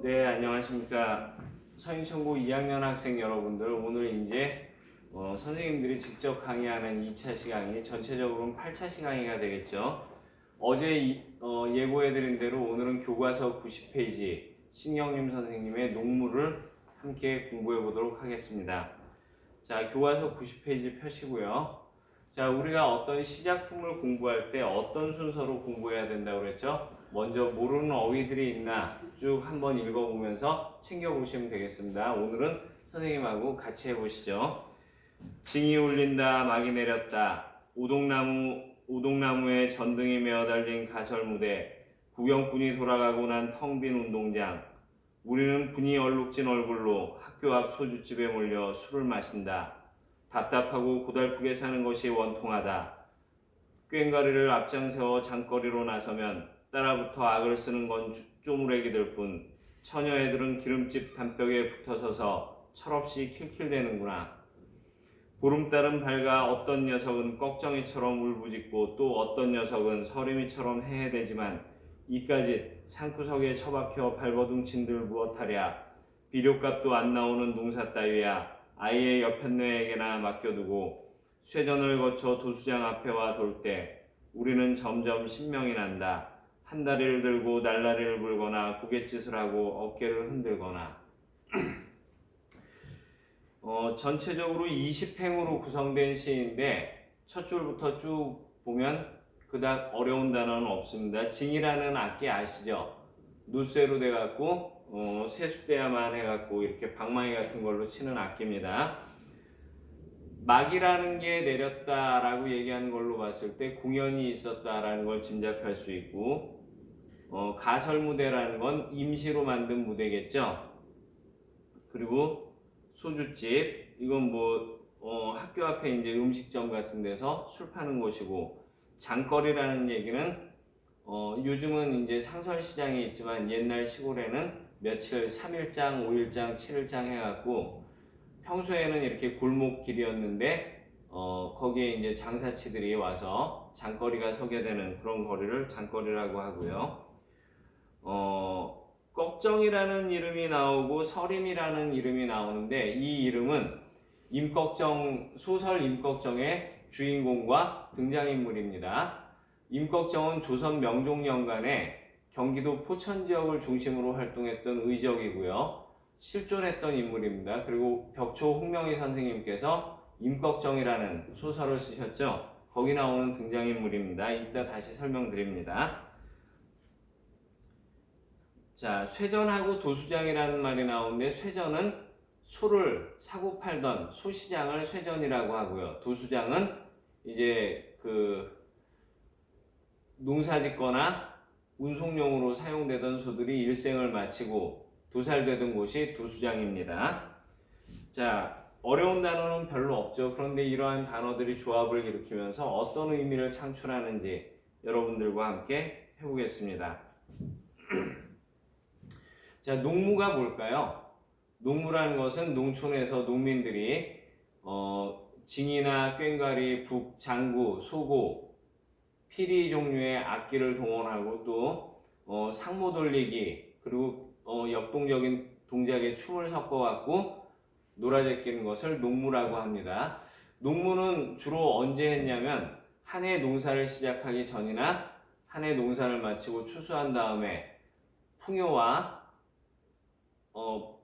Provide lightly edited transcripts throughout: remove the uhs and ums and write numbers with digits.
네, 안녕하십니까. 서인천고 2학년 학생 여러분들, 오늘 이제 선생님들이 직접 강의하는 2차 시강이 전체적으로는 8차 시강이가 되겠죠. 어제 예고해드린 대로 오늘은 교과서 90페이지 신경림 선생님의 농무를 함께 공부해 보도록 하겠습니다. 자, 교과서 90페이지 펴시고요. 자, 우리가 어떤 시작품을 공부할 때 어떤 순서로 공부해야 된다고 그랬죠? 먼저 모르는 어휘들이 있나 쭉 한번 읽어보면서 챙겨보시면 되겠습니다. 오늘은 선생님하고 같이 해보시죠. 징이 울린다, 막이 내렸다. 우동나무에 전등이 메어 달린 가설무대. 구경꾼이 돌아가고 난 텅 빈 운동장. 우리는 분이 얼룩진 얼굴로 학교 앞 소주집에 몰려 술을 마신다. 답답하고 고달프게 사는 것이 원통하다. 꽹과리를 앞장세워 장거리로 나서면 따라붙어 악을 쓰는 건 쪼무레기들 뿐. 처녀애들은 기름집 담벽에 붙어서서 철없이 킬킬대는구나. 보름달은 밝아 어떤 녀석은 꺽정이처럼 울부짖고 또 어떤 녀석은 서림이처럼 해해대지만 이까짓 산구석에 처박혀 발버둥친들 무엇하랴. 비료값도 안 나오는 농사 따위야. 아이의 여편네에게나 맡겨두고 쇠전을 거쳐 도수장 앞에 와 돌 때 우리는 점점 신명이 난다. 한 다리를 들고 날라리를 불거나 고갯짓을 하고 어깨를 흔들거나. 전체적으로 20행으로 구성된 시인데 첫 줄부터 쭉 보면 그닥 어려운 단어는 없습니다. 징이라는 악기 아시죠? 누쇠로 돼갖고 세숫대야만 해갖고 이렇게 방망이 같은 걸로 치는 악기입니다. 막이라는 게 내렸다라고 얘기하는 걸로 봤을 때 공연이 있었다라는 걸 짐작할 수 있고, 가설무대라는 건 임시로 만든 무대겠죠. 그리고 소주집, 이건 학교 앞에 이제 음식점 같은 데서 술 파는 곳이고, 장거리라는 얘기는 요즘은 이제 상설시장이 있지만 옛날 시골에는 며칠 3일장, 5일장, 7일장 해갖고 평소에는 이렇게 골목길이었는데 거기에 이제 장사치들이 와서 장거리가 서게 되는 그런 거리를 장거리라고 하고요. 꺽정이라는 이름이 나오고 서림이라는 이름이 나오는데 이 이름은 소설 임꺽정의 주인공과 등장인물입니다. 임꺽정은 조선 명종년간에 경기도 포천 지역을 중심으로 활동했던 의적이고요. 실존했던 인물입니다. 그리고 벽초 홍명희 선생님께서 임꺽정이라는 소설을 쓰셨죠. 거기 나오는 등장인물입니다. 이따 다시 설명드립니다. 자, 쇠전하고 도수장이라는 말이 나오는데 쇠전은 소를 사고 팔던 소시장을 쇠전이라고 하고요. 도수장은 이제 농사짓거나 운송용으로 사용되던 소들이 일생을 마치고 도살되던 곳이 도수장입니다. 자, 어려운 단어는 별로 없죠. 그런데 이러한 단어들이 조합을 일으키면서 어떤 의미를 창출하는지 여러분들과 함께 해보겠습니다. 자, 농무가 뭘까요? 농무라는 것은 농촌에서 농민들이 징이나 꽹과리, 북, 장구, 소고, 피리 종류의 악기를 동원하고 또 상모 돌리기 그리고 역동적인 동작에 춤을 섞어갖고 놀아제끼는 것을 농무라고 합니다. 농무는 주로 언제 했냐면 한 해 농사를 시작하기 전이나 한 해 농사를 마치고 추수한 다음에 풍요와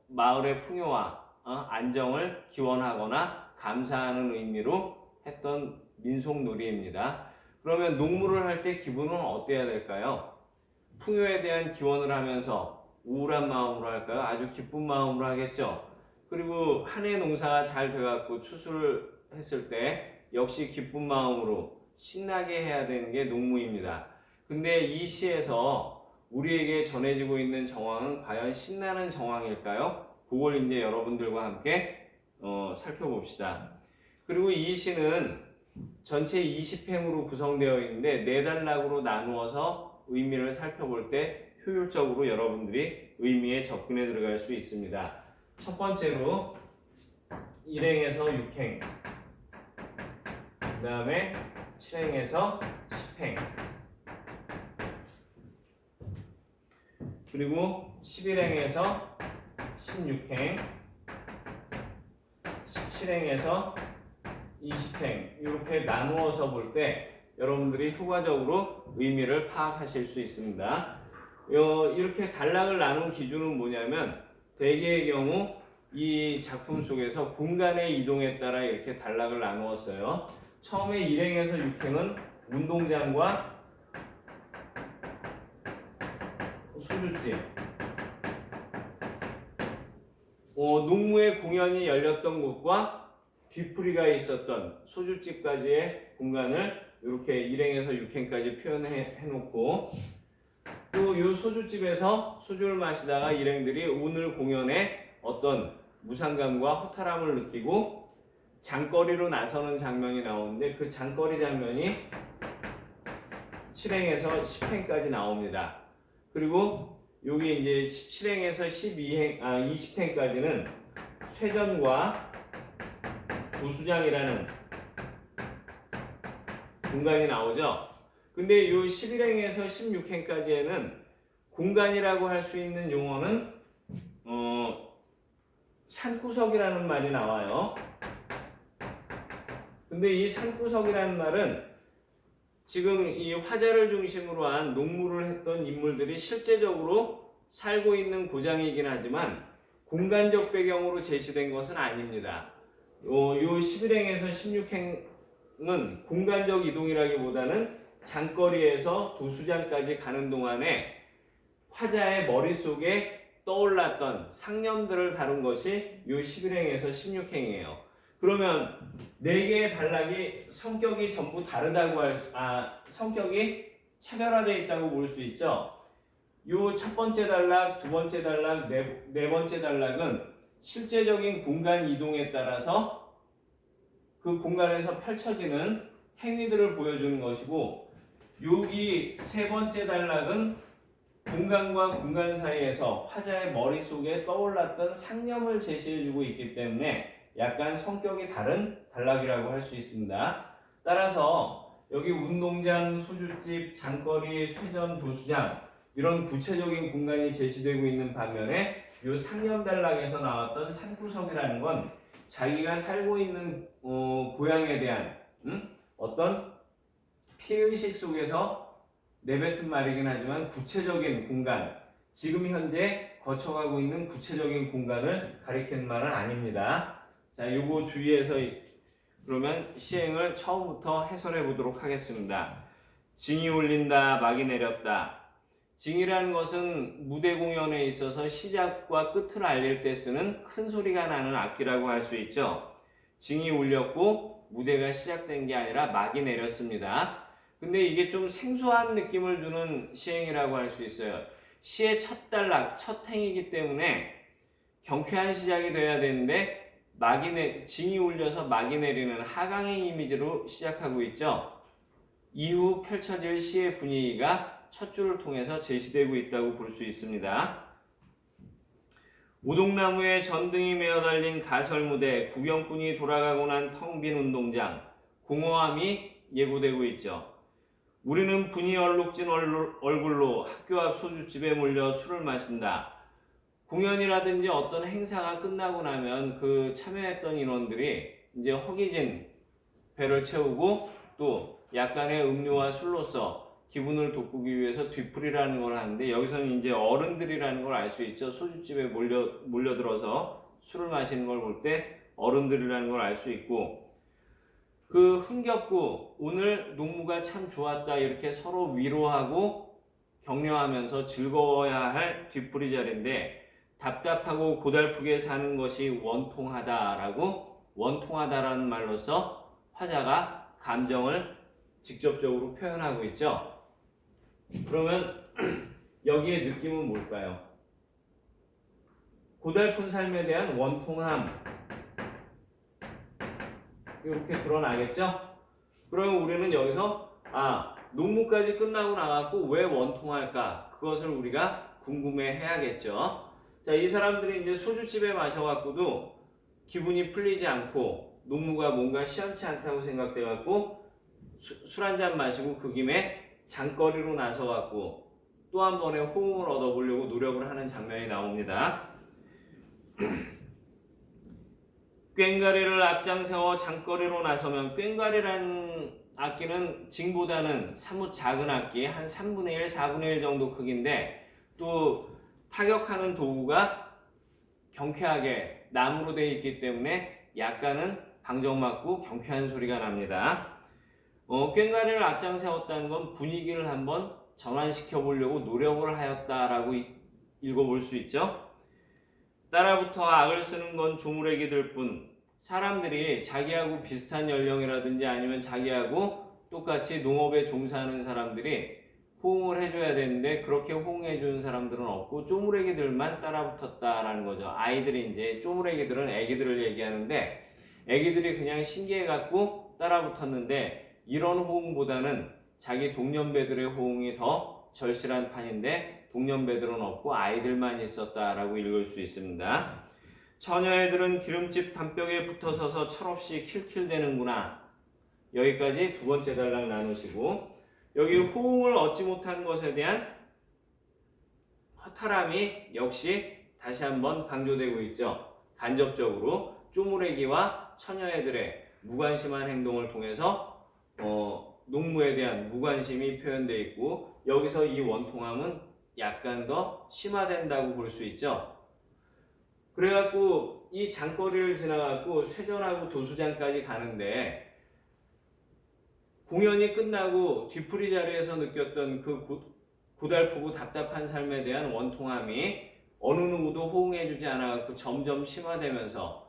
마을의 풍요와 안정을 기원하거나 감사하는 의미로 했던 민속놀이입니다. 그러면 농무를 할 때 기분은 어때야 될까요? 풍요에 대한 기원을 하면서 우울한 마음으로 할까요? 아주 기쁜 마음으로 하겠죠. 그리고 한 해 농사가 잘 돼갖고 추수를 했을 때 역시 기쁜 마음으로 신나게 해야 되는 게 농무입니다. 근데 이 시에서 우리에게 전해지고 있는 정황은 과연 신나는 정황일까요? 그걸 이제 여러분들과 함께 살펴봅시다. 그리고 이 시는 전체 20행으로 구성되어 있는데 4단락으로 나누어서 의미를 살펴볼 때 효율적으로 여러분들이 의미에 접근해 들어갈 수 있습니다. 첫 번째로 1행에서 6행, 그 다음에 7행에서 10행. 그리고 11행에서 16행, 17행에서 20행 이렇게 나누어서 볼 때 여러분들이 효과적으로 의미를 파악하실 수 있습니다. 이렇게 단락을 나눈 기준은 뭐냐면 대개의 경우 이 작품 속에서 공간의 이동에 따라 이렇게 단락을 나누었어요. 처음에 1행에서 6행은 운동장과 소주집, 농무의 공연이 열렸던 곳과 뒤풀이가 있었던 소주집까지의 공간을 이렇게 1행에서 6행까지 표현해 놓고 또 이 소주집에서 소주를 마시다가 일행들이 오늘 공연에 어떤 무상감과 허탈함을 느끼고 장거리로 나서는 장면이 나오는데 그 장거리 장면이 7행에서 10행까지 나옵니다. 그리고 여기 이제 17행에서 20행까지는 쇠전과 도수장이라는 공간이 나오죠. 근데 이 11행에서 16행까지에는 공간이라고 할 수 있는 용어는 산구석이라는 말이 나와요. 근데 이 산구석이라는 말은 지금 이 화자를 중심으로 한 농무를 했던 인물들이 실제적으로 살고 있는 고장이긴 하지만 공간적 배경으로 제시된 것은 아닙니다. 요 11행에서 16행은 공간적 이동이라기보다는 장거리에서 도수장까지 가는 동안에 화자의 머릿속에 떠올랐던 상념들을 다룬 것이 요 11행에서 16행이에요. 그러면 4개의 단락이 성격이 전부 다르다고 성격이 차별화되어 있다고 볼 수 있죠. 요 첫 번째 단락, 두 번째 단락, 네 번째 단락은 실제적인 공간 이동에 따라서 그 공간에서 펼쳐지는 행위들을 보여주는 것이고 여기 세 번째 단락은 공간과 공간 사이에서 화자의 머릿속에 떠올랐던 상념을 제시해주고 있기 때문에 약간 성격이 다른 단락이라고 할 수 있습니다. 따라서 여기 운동장, 소주집, 장거리, 쇠전, 도수장 이런 구체적인 공간이 제시되고 있는 반면에 이 상념 단락에서 나왔던 산구석이라는 건 자기가 살고 있는 고향에 대한 어떤 피의식 속에서 내뱉은 말이긴 하지만 구체적인 공간, 지금 현재 거쳐가고 있는 구체적인 공간을 가리키는 말은 아닙니다. 자, 요거 주의해서 그러면 시행을 처음부터 해설해 보도록 하겠습니다. 징이 울린다, 막이 내렸다. 징이라는 것은 무대 공연에 있어서 시작과 끝을 알릴 때 쓰는 큰 소리가 나는 악기라고 할 수 있죠. 징이 울렸고 무대가 시작된 게 아니라 막이 내렸습니다. 근데 이게 좀 생소한 느낌을 주는 시행이라고 할 수 있어요. 시의 첫 단락, 첫 행이기 때문에 경쾌한 시작이 돼야 되는데 징이 울려서 막이 내리는 하강의 이미지로 시작하고 있죠. 이후 펼쳐질 시의 분위기가 첫 줄을 통해서 제시되고 있다고 볼 수 있습니다. 오동나무에 전등이 메어 달린 가설무대, 구경꾼이 돌아가고 난 텅 빈 운동장, 공허함이 예고되고 있죠. 우리는 분이 얼룩진 얼굴로 학교 앞 소주집에 몰려 술을 마신다. 공연이라든지 어떤 행사가 끝나고 나면 그 참여했던 인원들이 이제 허기진 배를 채우고 또 약간의 음료와 술로서 기분을 돋구기 위해서 뒤풀이라는 걸 하는데 여기서는 이제 어른들이라는 걸 알 수 있죠. 소주집에 몰려들어서 술을 마시는 걸 볼 때 어른들이라는 걸 알 수 있고 그 흥겹고 오늘 농무가 참 좋았다 이렇게 서로 위로하고 격려하면서 즐거워야 할 뒤풀이 자리인데 답답하고 고달프게 사는 것이 원통하다라는 말로서 화자가 감정을 직접적으로 표현하고 있죠. 그러면 여기에 느낌은 뭘까요? 고달픈 삶에 대한 원통함 이렇게 드러나겠죠? 그러면 우리는 여기서 농무까지 끝나고 나갔고 왜 원통할까? 그것을 우리가 궁금해 해야겠죠. 자, 이 사람들이 이제 소주집에 마셔갖고도 기분이 풀리지 않고 농무가 뭔가 시원치 않다고 생각돼갖고 술 한잔 마시고 그 김에 장거리로 나서갖고 또 또 한 번의 호응을 얻어보려고 노력을 하는 장면이 나옵니다. 꽹과리를 앞장세워 장거리로 나서면, 꽹과리라는 악기는 징보다는 사뭇 작은 악기, 한 3분의 1, 4분의 1 정도 크기인데 또 타격하는 도구가 경쾌하게 나무로 되어 있기 때문에 약간은 방정맞고 경쾌한 소리가 납니다. 꽹과리를 앞장세웠다는 건 분위기를 한번 전환시켜 보려고 노력을 하였다라고 읽어볼 수 있죠. 따라붙어 악을 쓰는 건 조무래기들 뿐, 사람들이 자기하고 비슷한 연령이라든지 아니면 자기하고 똑같이 농업에 종사하는 사람들이 호응을 해줘야 되는데 그렇게 호응해주는 사람들은 없고 쪼무레기들만 따라붙었다라는 거죠. 아이들이 이제 쪼무레기들은 애기들을 얘기하는데 애기들이 그냥 신기해갖고 따라붙었는데 이런 호응보다는 자기 동년배들의 호응이 더 절실한 판인데 동년배들은 없고 아이들만 있었다라고 읽을 수 있습니다. 처녀애들은 기름집 담벽에 붙어서서 철없이 킬킬대는구나. 여기까지 두 번째 단락 나누시고, 여기 호응을 얻지 못한 것에 대한 허탈함이 역시 다시 한번 강조되고 있죠. 간접적으로 쪼무레기와 처녀애들의 무관심한 행동을 통해서 농무에 대한 무관심이 표현되어 있고, 여기서 이 원통함은 약간 더 심화된다고 볼 수 있죠. 그래갖고 이 장거리를 지나갖고 쇠전하고 도수장까지 가는데 공연이 끝나고 뒤풀이 자리에서 느꼈던 그 고달프고 답답한 삶에 대한 원통함이 어느 누구도 호응해주지 않아갖고 점점 심화되면서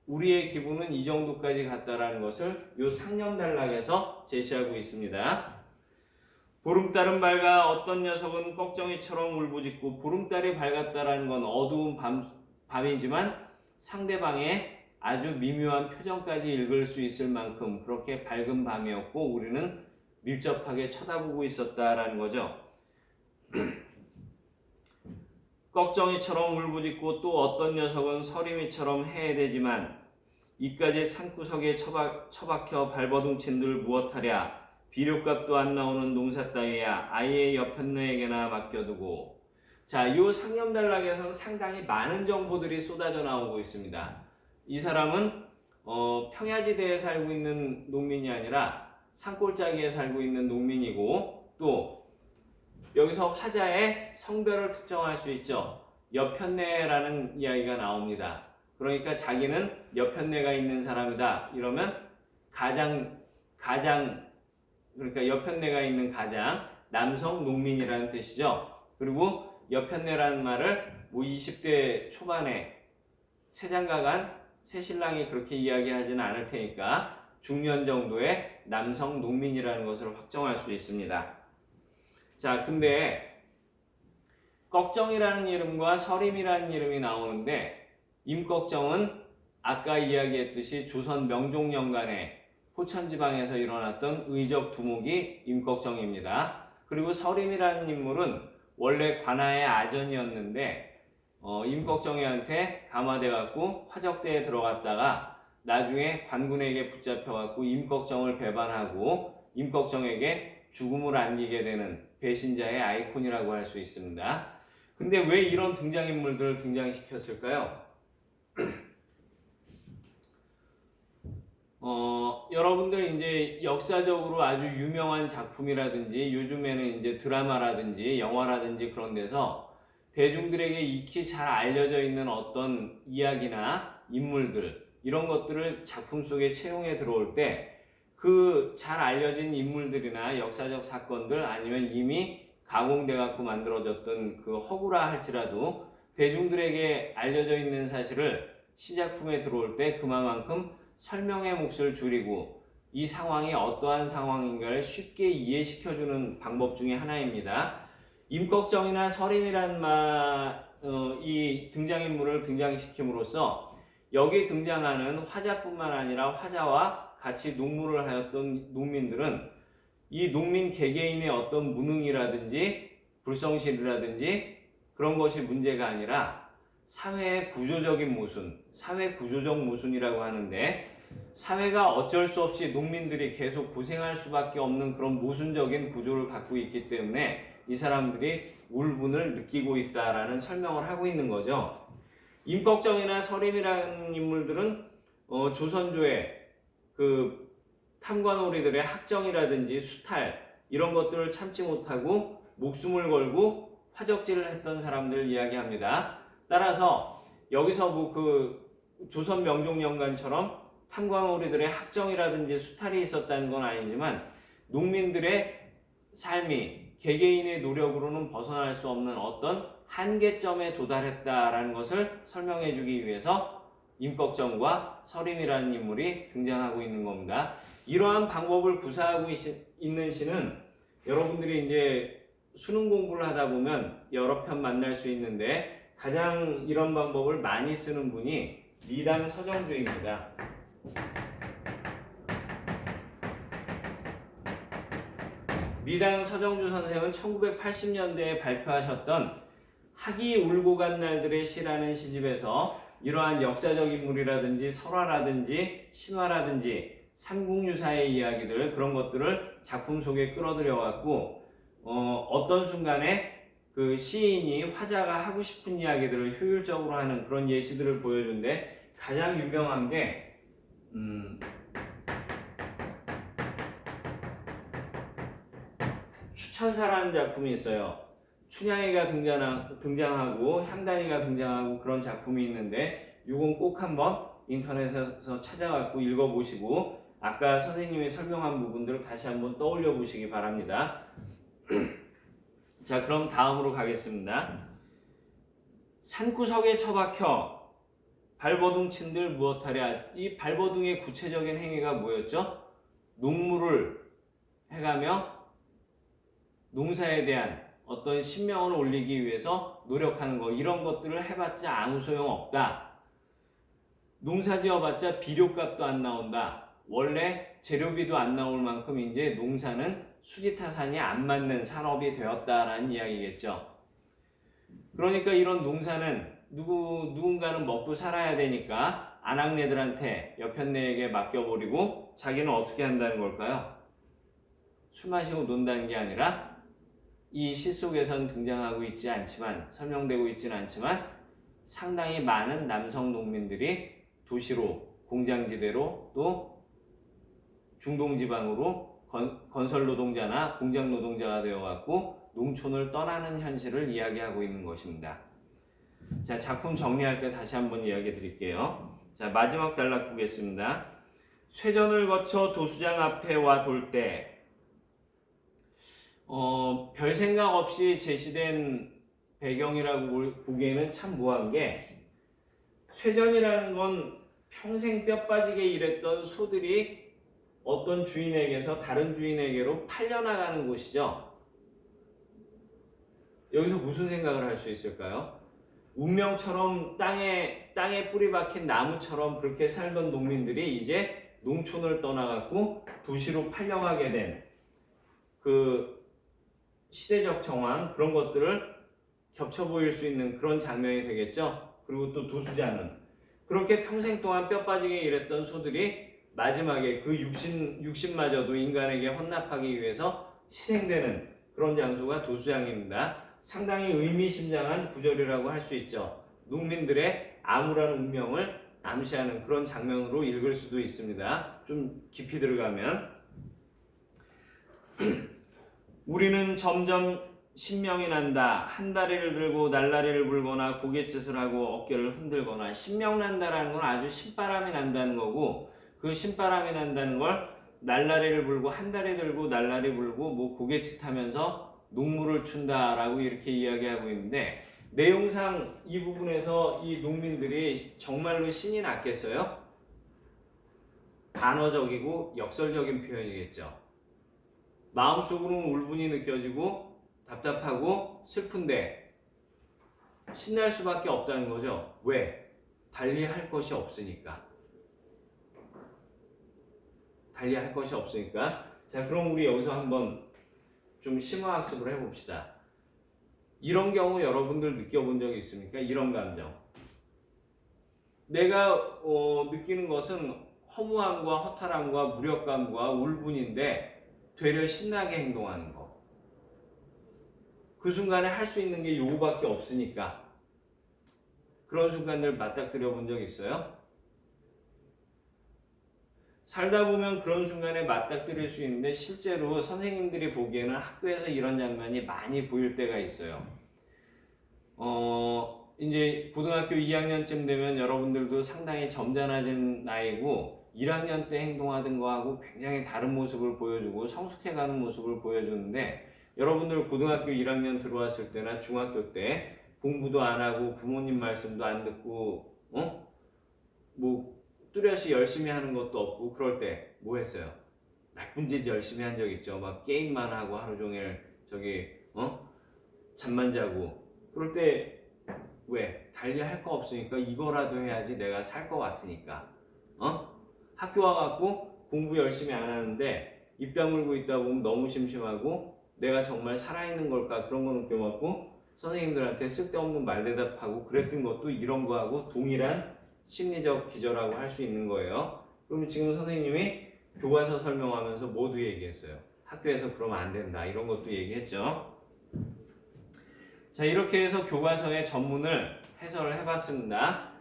우리의 기분은 이 정도까지 갔다라는 것을 이 상념단락에서 제시하고 있습니다. 보름달은 밝아 어떤 녀석은 꺽정이처럼 울부짖고, 보름달이 밝았다라는 건 어두운 밤이지만 상대방의 아주 미묘한 표정까지 읽을 수 있을 만큼 그렇게 밝은 밤이었고 우리는 밀접하게 쳐다보고 있었다라는 거죠. 꺽정이처럼 울부짖고 또 어떤 녀석은 서리미처럼 해해대지만 이까지 산구석에 처박혀 발버둥친들 무엇하랴. 비료값도 안 나오는 농사 따위야. 아예 옆편네에게나 맡겨두고. 자, 이 상념단락에서는 상당히 많은 정보들이 쏟아져 나오고 있습니다. 이 사람은 평야지대에 살고 있는 농민이 아니라 산골짜기에 살고 있는 농민이고, 또 여기서 화자의 성별을 특정할 수 있죠. 옆편네라는 이야기가 나옵니다. 그러니까 자기는 옆편네가 있는 사람이다. 이러면 그러니까 옆편네가 있는 가장, 남성 농민이라는 뜻이죠. 그리고 옆편네라는 말을 20대 초반에 새장가간 새신랑이 그렇게 이야기하지는 않을 테니까 중년 정도의 남성 농민이라는 것을 확정할 수 있습니다. 자, 근데 꺽정이라는 이름과 서림이라는 이름이 나오는데, 임꺽정은 아까 이야기했듯이 조선 명종년간에 포천지방에서 일어났던 의적 두목이 임꺽정입니다. 그리고 서림이라는 인물은 원래 관아의 아전이었는데 임꺽정이한테 감화돼 갖고 화적대에 들어갔다가 나중에 관군에게 붙잡혀 갖고 임꺽정을 배반하고 임꺽정에게 죽음을 안기게 되는 배신자의 아이콘이라고 할 수 있습니다. 근데 왜 이런 등장인물들을 등장시켰을까요? 여러분들 이제 역사적으로 아주 유명한 작품이라든지 요즘에는 이제 드라마라든지 영화라든지 그런 데서 대중들에게 익히 잘 알려져 있는 어떤 이야기나 인물들, 이런 것들을 작품 속에 채용해 들어올 때 그 잘 알려진 인물들이나 역사적 사건들, 아니면 이미 가공돼 갖고 만들어졌던 그 허구라 할지라도 대중들에게 알려져 있는 사실을 시작품에 들어올 때 그만큼 설명의 몫을 줄이고 이 상황이 어떠한 상황인가를 쉽게 이해시켜주는 방법 중에 하나입니다. 임꺽정이나 서림이란 이 등장인물을 등장시킴으로써 여기 등장하는 화자뿐만 아니라 화자와 같이 농무를 하였던 농민들은 이 농민 개개인의 어떤 무능이라든지 불성실이라든지 그런 것이 문제가 아니라 사회의 구조적인 모순, 사회 구조적 모순이라고 하는데, 사회가 어쩔 수 없이 농민들이 계속 고생할 수밖에 없는 그런 모순적인 구조를 갖고 있기 때문에 이 사람들이 울분을 느끼고 있다라는 설명을 하고 있는 거죠. 임꺽정이나 서림이라는 인물들은 조선조의 그 탐관오리들의 학정이라든지 수탈 이런 것들을 참지 못하고 목숨을 걸고 화적질을 했던 사람들 이야기합니다. 따라서 여기서 뭐 그 조선 명종연간처럼 탐관오리들의 학정이라든지 수탈이 있었다는 건 아니지만 농민들의 삶이 개개인의 노력으로는 벗어날 수 없는 어떤 한계점에 도달했다라는 것을 설명해 주기 위해서 임꺽정과 서림이라는 인물이 등장하고 있는 겁니다. 이러한 방법을 구사하고 있는 시는 여러분들이 이제 수능 공부를 하다 보면 여러 편 만날 수 있는데 가장 이런 방법을 많이 쓰는 분이 미당 서정주입니다. 미당 서정주 선생은 1980년대에 발표하셨던 학이 울고 간 날들의 시라는 시집에서 이러한 역사적 인물이라든지 설화라든지 신화라든지 삼국유사의 이야기들 그런 것들을 작품 속에 끌어들여 갖고 어떤 순간에 그 시인이 화자가 하고 싶은 이야기들을 효율적으로 하는 그런 예시들을 보여준데 가장 유명한 게 추천사라는 작품이 있어요. 춘향이가 등장하고 향단이가 등장하고 그런 작품이 있는데 이건 꼭 한번 인터넷에서 찾아갖고 읽어보시고 아까 선생님이 설명한 부분들을 다시 한번 떠올려 보시기 바랍니다. 자, 그럼 다음으로 가겠습니다. 산구석에 처박혀 발버둥 친들 무엇하랴. 이 발버둥의 구체적인 행위가 뭐였죠? 농무를 해가며 농사에 대한 어떤 신명을 올리기 위해서 노력하는 거, 이런 것들을 해봤자 아무 소용없다. 농사 지어봤자 비료값도 안 나온다. 원래 재료비도 안 나올 만큼 이제 농사는 수지타산이 안 맞는 산업이 되었다라는 이야기겠죠. 그러니까 이런 농사는 누군가는 먹고 살아야 되니까 아낙네들한테 여편네에게 맡겨버리고 자기는 어떻게 한다는 걸까요? 술 마시고 논다는 게 아니라 이 시 속에선 등장하고 있지 않지만 설명되고 있지는 않지만 상당히 많은 남성 농민들이 도시로 공장지대로 또 중동지방으로 건설 노동자나 공장 노동자가 되어갖고 농촌을 떠나는 현실을 이야기하고 있는 것입니다. 자, 작품 정리할 때 다시 한번 이야기 드릴게요. 자, 마지막 단락 보겠습니다. 쇠전을 거쳐 도수장 앞에 와 돌 때 별 생각 없이 제시된 배경이라고 보기에는 참 무한 게 쇠전이라는 건 평생 뼈 빠지게 일했던 소들이 어떤 주인에게서 다른 주인에게로 팔려나가는 곳이죠. 여기서 무슨 생각을 할 수 있을까요? 운명처럼 땅에 뿌리 박힌 나무처럼 그렇게 살던 농민들이 이제 농촌을 떠나갖고 도시로 팔려가게 된 그 시대적 정황, 그런 것들을 겹쳐 보일 수 있는 그런 장면이 되겠죠. 그리고 또 도수장은 그렇게 평생 동안 뼈 빠지게 일했던 소들이 마지막에 그 육신마저도 인간에게 헌납하기 위해서 희생되는 그런 장소가 도수장입니다. 상당히 의미심장한 구절이라고 할 수 있죠. 농민들의 암울한 운명을 암시하는 그런 장면으로 읽을 수도 있습니다. 좀 깊이 들어가면 우리는 점점 신명이 난다. 한 다리를 들고 날라리를 불거나 고갯짓을 하고 어깨를 흔들거나. 신명난다라는 건 아주 신바람이 난다는 거고, 그 신바람이 난다는 걸 날라리를 불고 한 다리 들고 날라리 불고 뭐 고갯짓 하면서 농무를 춘다라고 이렇게 이야기하고 있는데, 내용상 이 부분에서 이 농민들이 정말로 신이 났겠어요? 단어적이고 역설적인 표현이겠죠. 마음속으로는 울분이 느껴지고 답답하고 슬픈데 신날 수밖에 없다는 거죠. 왜? 달리할 것이 없으니까. 달리할 것이 없으니까. 자, 그럼 우리 여기서 한번 좀 심화학습을 해봅시다. 이런 경우 여러분들 느껴본 적이 있습니까? 이런 감정. 내가 느끼는 것은 허무함과 허탈함과 무력감과 울분인데 되려 신나게 행동하는 거. 그 순간에 할 수 있는 게 요거밖에 없으니까. 그런 순간들 맞닥뜨려 본 적 있어요? 살다 보면 그런 순간에 맞닥뜨릴 수 있는데 실제로 선생님들이 보기에는 학교에서 이런 장면이 많이 보일 때가 있어요. 이제 고등학교 2학년쯤 되면 여러분들도 상당히 점잖아진 나이고 1학년 때 행동하던 거하고 굉장히 다른 모습을 보여주고 성숙해가는 모습을 보여주는데 여러분들 고등학교 1학년 들어왔을 때나 중학교 때 공부도 안 하고 부모님 말씀도 안 듣고 뭐 뚜렷이 열심히 하는 것도 없고 그럴 때 뭐 했어요? 나쁜 짓 열심히 한 적 있죠. 막 게임만 하고 하루 종일 잠만 자고 그럴 때 왜? 달리 할 거 없으니까 이거라도 해야지 내가 살 거 같으니까 학교 와갖고 공부 열심히 안 하는데 입 다물고 있다 보면 너무 심심하고 내가 정말 살아있는 걸까 그런 거 느껴갖고 선생님들한테 쓸데없는 말대답하고 그랬던 것도 이런 거하고 동일한 심리적 기저라고 할 수 있는 거예요. 그럼 지금 선생님이 교과서 설명하면서 모두 얘기했어요. 학교에서 그러면 안 된다 이런 것도 얘기했죠. 자, 이렇게 해서 교과서의 전문을 해설을 해봤습니다.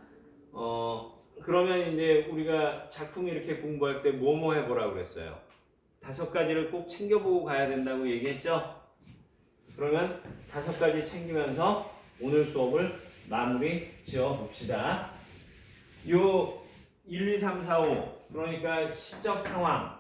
그러면 이제 우리가 작품 이렇게 공부할 때 뭐뭐 해보라고 그랬어요. 5가지를 꼭 챙겨보고 가야 된다고 얘기했죠. 그러면 5가지 챙기면서 오늘 수업을 마무리 지어 봅시다. 요 1, 2, 3, 4, 5 그러니까 시적 상황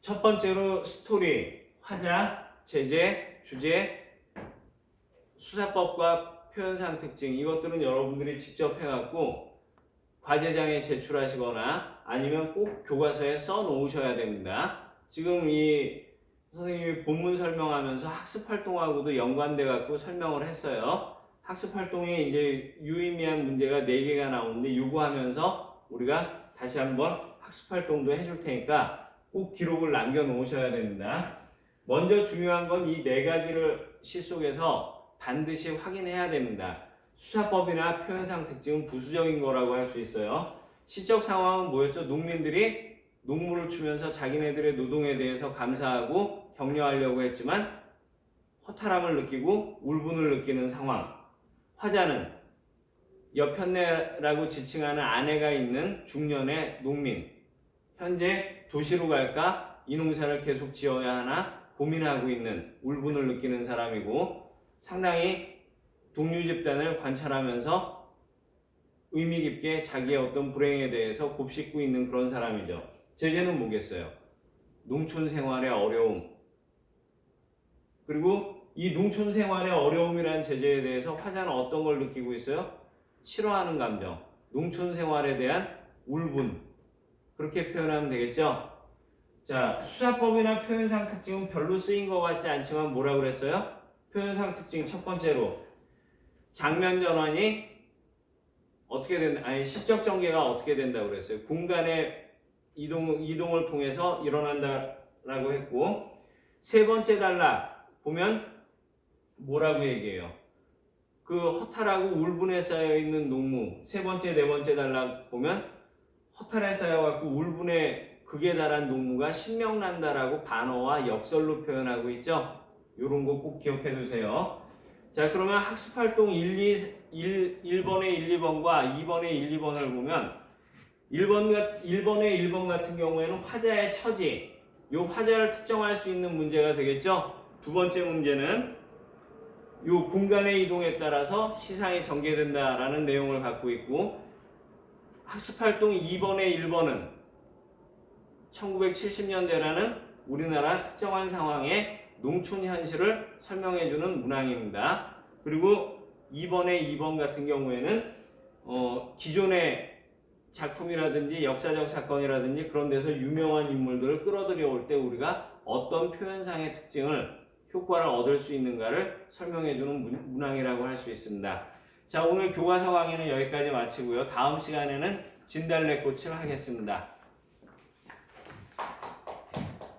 첫 번째로 스토리, 화자, 제재, 주제, 수사법과 표현상 특징 이것들은 여러분들이 직접 해갖고 과제장에 제출하시거나 아니면 꼭 교과서에 써 놓으셔야 됩니다. 지금 이 선생님이 본문 설명하면서 학습활동하고도 연관돼 갖고 설명을 했어요. 학습활동에 이제 유의미한 문제가 4개가 나오는데 이거 하면서 우리가 다시 한번 학습활동도 해줄 테니까 꼭 기록을 남겨 놓으셔야 됩니다. 먼저 중요한 건 이 4가지를 시 속에서 반드시 확인해야 됩니다. 수사법이나 표현상 특징은 부수적인 거라고 할 수 있어요. 시적 상황은 뭐였죠? 농민들이 농무를 추면서 자기네들의 노동에 대해서 감사하고 격려하려고 했지만 허탈함을 느끼고 울분을 느끼는 상황. 화자는 여편네라고 지칭하는 아내가 있는 중년의 농민. 현재 도시로 갈까? 이 농사를 계속 지어야 하나? 고민하고 있는 울분을 느끼는 사람이고 상당히 동료 집단을 관찰하면서 의미 깊게 자기의 어떤 불행에 대해서 곱씹고 있는 그런 사람이죠. 제재는 뭐겠어요? 농촌 생활의 어려움. 그리고 이 농촌 생활의 어려움이라는 제재에 대해서 화자는 어떤 걸 느끼고 있어요? 싫어하는 감정. 농촌 생활에 대한 울분. 그렇게 표현하면 되겠죠? 자, 수사법이나 표현상 특징은 별로 쓰인 것 같지 않지만 뭐라고 그랬어요? 표현상 특징 첫 번째로 장면 전환이 어떻게 된다? 아니 시적 전개가 어떻게 된다고 그랬어요? 공간의 이동을 통해서 일어난다라고 했고 세 번째 단락 보면 뭐라고 얘기해요? 그 허탈하고 울분에 쌓여 있는 농무 세 번째 네 번째 단락 보면 허탈에 쌓여갖고 울분에 극에 달한 농무가 신명난다라고 반어와 역설로 표현하고 있죠. 요런 거 꼭 기억해 두세요. 자, 그러면 학습활동 1번의 1, 2번과 2번의 1, 2번을 보면 1번의 1번 같은 경우에는 화자의 처지, 요 화자를 특정할 수 있는 문제가 되겠죠. 두 번째 문제는 요 공간의 이동에 따라서 시상이 전개된다라는 내용을 갖고 있고 학습활동 2번의 1번은 1970년대라는 우리나라 특정한 상황의 농촌 현실을 설명해주는 문항입니다. 그리고 2번의 2번 같은 경우에는 기존의 작품이라든지 역사적 사건이라든지 그런 데서 유명한 인물들을 끌어들여 올 때 우리가 어떤 표현상의 특징을 효과를 얻을 수 있는가를 설명해주는 문항이라고 할 수 있습니다. 자, 오늘 교과서 강의는 여기까지 마치고요. 다음 시간에는 진달래꽃을 하겠습니다.